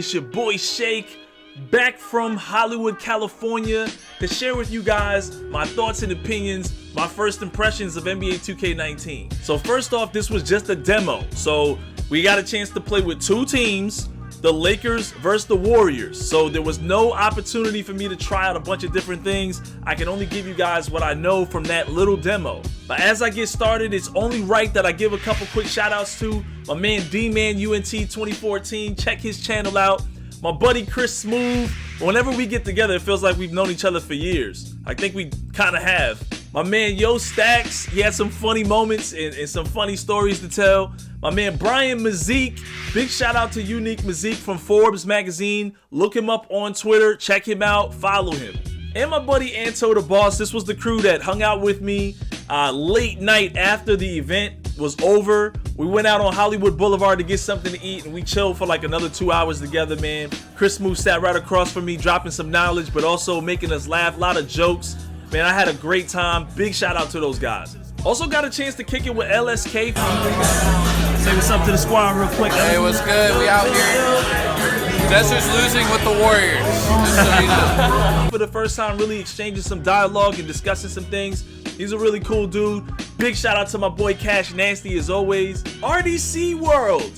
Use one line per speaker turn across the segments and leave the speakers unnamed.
It's your boy Shake, back from Hollywood, California, to share with you guys my thoughts and opinions, my first impressions of NBA 2K19. So first off, this was just a demo. So we got a chance to play with two teams, the Lakers versus the Warriors. So there was no opportunity for me to try out a bunch of different things. I can only give you guys what I know from that little demo. But as I get started, it's only right that I give a couple quick shout outs to my man D-Man UNT 2014. Check his channel out. My buddy Chris Smooth. Whenever we get together, it feels like we've known each other for years. I think we kind of have. My man Yo Stacks, he had some funny moments and some funny stories to tell. My man Brian Mazik, big shout out to Unique Mazik from Forbes magazine. Look him up on Twitter, check him out, follow him. And my buddy Anto the Boss. This was the crew that hung out with me late night after the event was over. We went out on Hollywood Boulevard to get something to eat, and we chilled for like another 2 hours together, man. Chris Smooth sat right across from me, dropping some knowledge, but also making us laugh, a lot of jokes. Man, I had a great time. Big shout out to those guys. Also got a chance to kick it with LSK. Say what's up to the squad real quick.
Hey, what's good? We out here. Desert's losing with the Warriors. Just so you know.
For the first time, really exchanging some dialogue and discussing some things. He's a really cool dude. Big shout out to my boy Cash Nasty as always. RDC World.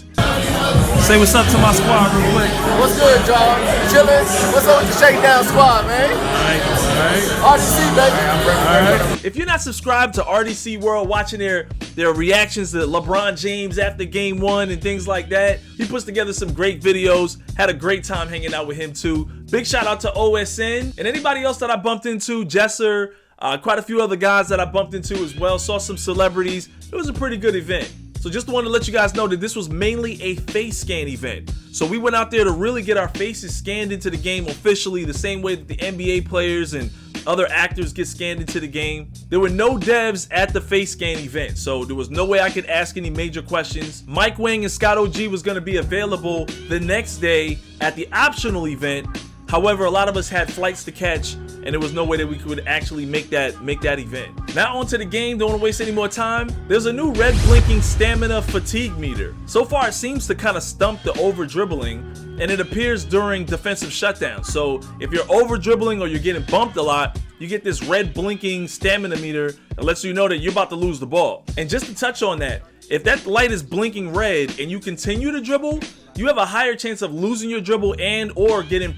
Say what's up to my squad real quick.
What's good, y'all? Chillin'? What's up with the Shakedown squad, man? Alright. RDC, baby.
Alright. If you're not subscribed to RDC World, watching their reactions to LeBron James after game 1 and things like that, he puts together some great videos. Had a great time hanging out with him too. Big shout out to OSN and anybody else that I bumped into, Jesser, quite a few other guys that I bumped into as well. Saw some celebrities. It was a pretty good event. So just wanted to let you guys know that this was mainly a face scan event. So we went out there to really get our faces scanned into the game officially, the same way that the NBA players and other actors get scanned into the game. There were no devs at the face scan event, so there was no way I could ask any major questions. Mike Wang and Scott OG was going to be available the next day at the optional event. However, a lot of us had flights to catch, and there was no way that we could actually make that event. Now onto the game, don't want to waste any more time. There's a new red blinking stamina fatigue meter. So far, it seems to kind of stump the over dribbling, and it appears during defensive shutdown. So if you're over dribbling or you're getting bumped a lot, you get this red blinking stamina meter that lets you know that you're about to lose the ball. And just to touch on that, if that light is blinking red and you continue to dribble, you have a higher chance of losing your dribble and or getting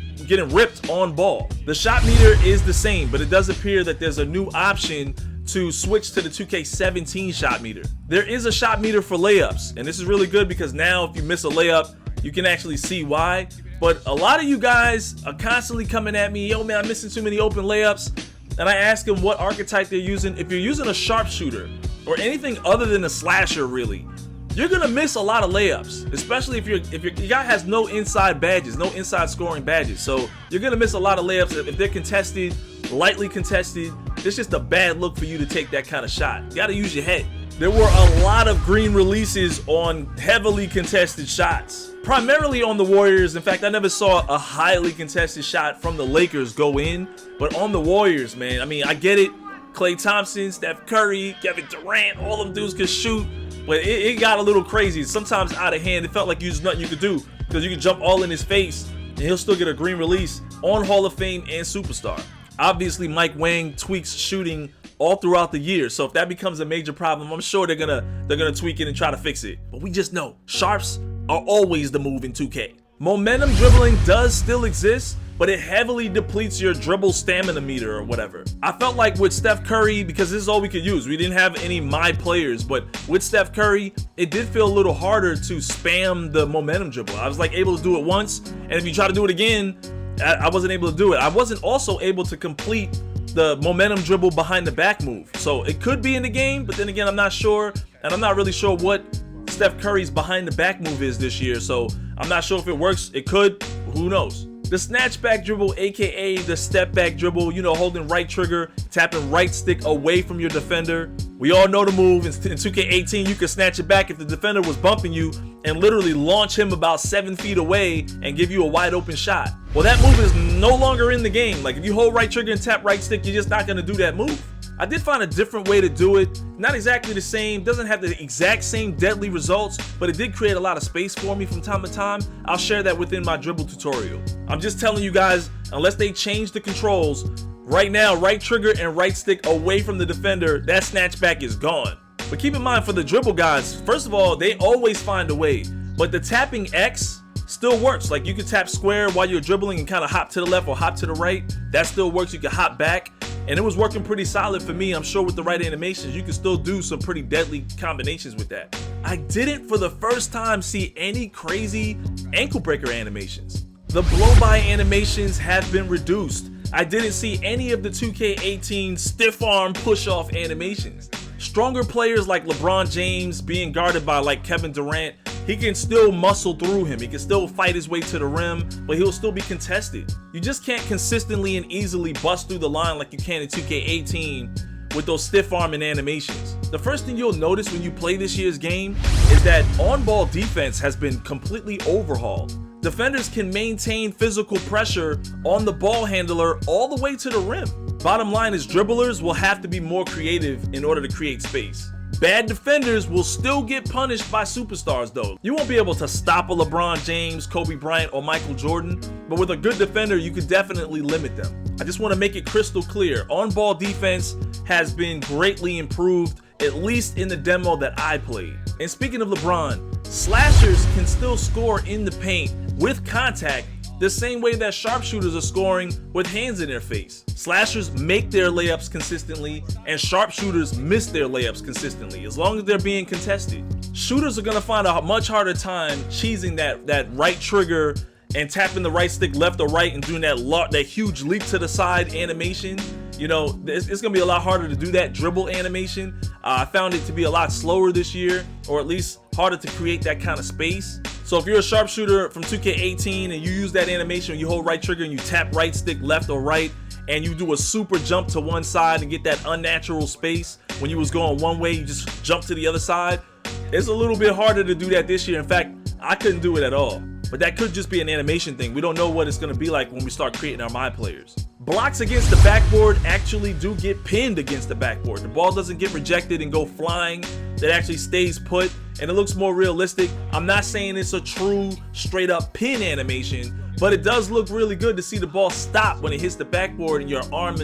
ripped on ball. The shot meter is the same, but it does appear that there's a new option to switch to the 2K17 shot meter. There is a shot meter for layups, and this is really good because now if you miss a layup, you can actually see why. But a lot of you guys are constantly coming at me, yo man, I'm missing too many open layups. And I ask them what archetype they're using. If you're using a sharpshooter or anything other than a slasher really, you're gonna miss a lot of layups, especially if your guy has no inside badges, no inside scoring badges. So you're gonna miss a lot of layups if they're contested, lightly contested. It's just a bad look for you to take that kind of shot. You gotta use your head. There were a lot of green releases on heavily contested shots, primarily on the Warriors. In fact, I never saw a highly contested shot from the Lakers go in, but on the Warriors, man, I mean, I get it. Klay Thompson, Steph Curry, Kevin Durant, all them dudes could shoot. But it got a little crazy. Sometimes out of hand, it felt like there's nothing you could do because you could jump all in his face and he'll still get a green release on Hall of Fame and Superstar. Obviously, Mike Wang tweaks shooting all throughout the year, so if that becomes a major problem, I'm sure they're gonna tweak it and try to fix it. But we just know sharps are always the move in 2K. Momentum dribbling does still exist, but it heavily depletes your dribble stamina meter or whatever. I felt like with Steph Curry, because this is all we could use, we didn't have any MyPlayers, but with Steph Curry, it did feel a little harder to spam the momentum dribble. I was like able to do it once, and if you try to do it again, I wasn't able to do it. I wasn't also able to complete the momentum dribble behind the back move. So it could be in the game, but then again, I'm not sure, and I'm not really sure what Steph Curry's behind the back move is this year, so I'm not sure if it works. It could, who knows. The snatchback dribble, aka the step back dribble, you know, holding right trigger, tapping right stick away from your defender. We all know the move. In 2K18, you could snatch it back if the defender was bumping you and literally launch him about 7 feet away and give you a wide open shot. Well, that move is no longer in the game. Like if you hold right trigger and tap right stick, you're just not gonna do that move. I did find a different way to do it. Not exactly the same, doesn't have the exact same deadly results, but it did create a lot of space for me from time to time. I'll share that within my dribble tutorial. I'm just telling you guys, unless they change the controls, right now, right trigger and right stick away from the defender, that snatchback is gone. But keep in mind, for the dribble guys, first of all, they always find a way. But the tapping X still works. Like, you can tap square while you're dribbling and kind of hop to the left or hop to the right. That still works. You can hop back. And it was working pretty solid for me. I'm sure with the right animations, you can still do some pretty deadly combinations with that. I didn't, for the first time, see any crazy ankle breaker animations. The blow-by animations have been reduced. I didn't see any of the 2K18 stiff arm push-off animations. Stronger players like LeBron James being guarded by like Kevin Durant, he can still muscle through him. He can still fight his way to the rim, but he'll still be contested. You just can't consistently and easily bust through the line like you can in 2K18 with those stiff arming animations. The first thing you'll notice when you play this year's game is that on-ball defense has been completely overhauled. Defenders can maintain physical pressure on the ball handler all the way to the rim. Bottom line is, dribblers will have to be more creative in order to create space. Bad defenders will still get punished by superstars though. You won't be able to stop a LeBron James, Kobe Bryant, or Michael Jordan, but with a good defender, you could definitely limit them. I just want to make it crystal clear, on-ball defense has been greatly improved, at least in the demo that I played. And speaking of LeBron, slashers can still score in the paint with contact the same way that sharpshooters are scoring with hands in their face. Slashers make their layups consistently, and sharpshooters miss their layups consistently, as long as they're being contested. Shooters are gonna find a much harder time cheesing that right trigger and tapping the right stick left or right and doing that huge leap to the side animation. You know, it's gonna be a lot harder to do that dribble animation. I found it to be a lot slower this year, or at least harder to create that kind of space. So if you're a sharpshooter from 2K18 and you use that animation, you hold right trigger and you tap right stick left or right, and you do a super jump to one side and get that unnatural space, when you was going one way, you just jump to the other side. It's a little bit harder to do that this year. In fact, I couldn't do it at all. But that could just be an animation thing. We don't know what it's gonna be like when we start creating our MyPlayers. Blocks against the backboard actually do get pinned against the backboard. The ball doesn't get rejected and go flying. It actually stays put and it looks more realistic. I'm not saying it's a true straight up pin animation, but it does look really good to see the ball stop when it hits the backboard and your arm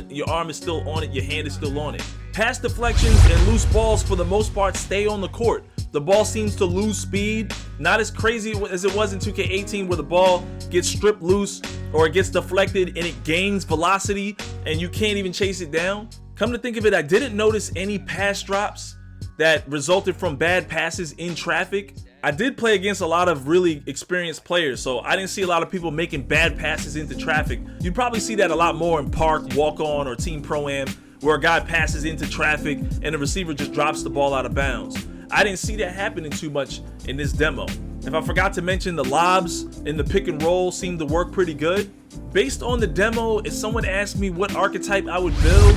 is still on it, your hand is still on it. Pass deflections and loose balls for the most part stay on the court. The ball seems to lose speed, not as crazy as it was in 2K18 where the ball gets stripped loose or it gets deflected and it gains velocity and you can't even chase it down. Come to think of it, I didn't notice any pass drops that resulted from bad passes in traffic. I did play against a lot of really experienced players, so I didn't see a lot of people making bad passes into traffic. You'd probably see that a lot more in park, walk-on, or team pro-am, where a guy passes into traffic and the receiver just drops the ball out of bounds. I didn't see that happening too much in this demo. If I forgot to mention, the lobs in the pick and roll seemed to work pretty good. Based on the demo, if someone asked me what archetype I would build,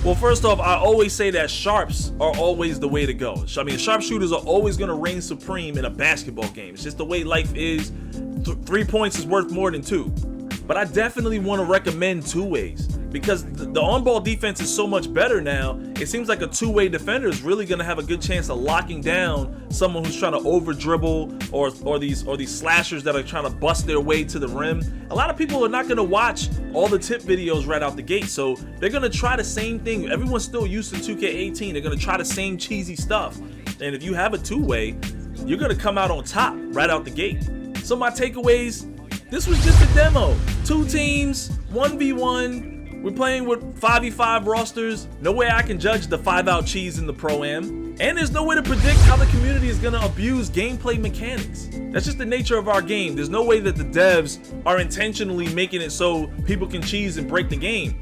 well, first off, I always say that sharps are always the way to go. I mean, sharpshooters are always gonna reign supreme in a basketball game. It's just the way life is. 3 points is worth more than 2. But I definitely wanna recommend two-ways, because the on-ball defense is so much better now. It seems like a two-way defender is really gonna have a good chance of locking down someone who's trying to over dribble or these slashers that are trying to bust their way to the rim. A lot of people are not gonna watch all the tip videos right out the gate, so they're gonna try the same thing. Everyone's still used to 2K18. They're gonna try the same cheesy stuff. And if you have a two-way, you're gonna come out on top right out the gate. So my takeaways, this was just a demo. 2 teams, 1v1. We're playing with 5v5 rosters. No way I can judge the 5-out cheese in the Pro-Am. And there's no way to predict how the community is gonna abuse gameplay mechanics. That's just the nature of our game. There's no way that the devs are intentionally making it so people can cheese and break the game.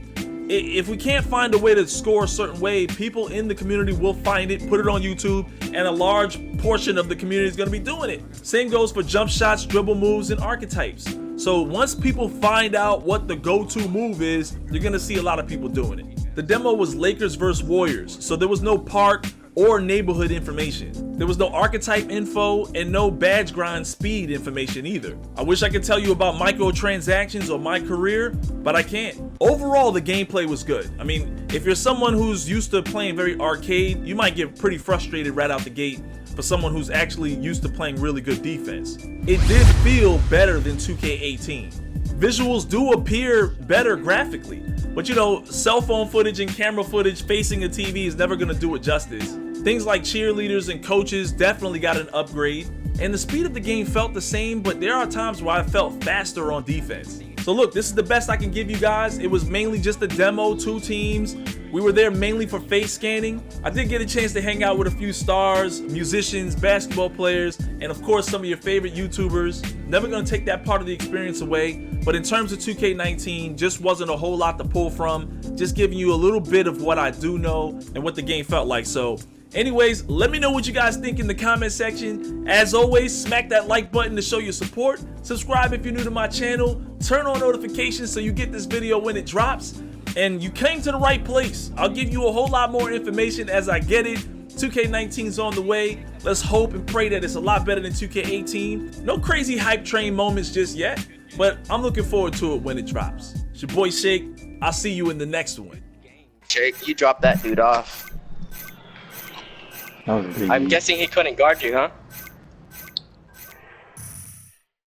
If we can't find a way to score a certain way, people in the community will find it, put it on YouTube, and a large portion of the community is gonna be doing it. Same goes for jump shots, dribble moves, and archetypes. So once people find out what the go-to move is, you're gonna see a lot of people doing it. The demo was Lakers versus Warriors, so there was no park or neighborhood information. There was no archetype info and no badge grind speed information either. I wish I could tell you about microtransactions or MyCAREER, but I can't. Overall, the gameplay was good. I mean, if you're someone who's used to playing very arcade, you might get pretty frustrated right out the gate for someone who's actually used to playing really good defense. It did feel better than 2K18. Visuals do appear better graphically, but you know, cell phone footage and camera footage facing a TV is never gonna do it justice. Things like cheerleaders and coaches definitely got an upgrade, and the speed of the game felt the same, but there are times where I felt faster on defense. So look, this is the best I can give you guys. It was mainly just a demo, 2 teams. We were there mainly for face scanning. I did get a chance to hang out with a few stars, musicians, basketball players, and of course some of your favorite YouTubers. Never gonna take that part of the experience away, but in terms of 2K19, just wasn't a whole lot to pull from. Just giving you a little bit of what I do know and what the game felt like. So anyways, let me know what you guys think in the comment section. As always, smack that like button to show your support. Subscribe if you're new to my channel. Turn on notifications so you get this video when it drops. And you came to the right place. I'll give you a whole lot more information as I get it. 2K19's on the way. Let's hope and pray that it's a lot better than 2K18. No crazy hype train moments just yet, but I'm looking forward to it when it drops. It's your boy Shake. I'll see you in the next one.
Shake, you dropped that dude off. I'm guessing he couldn't guard you, huh?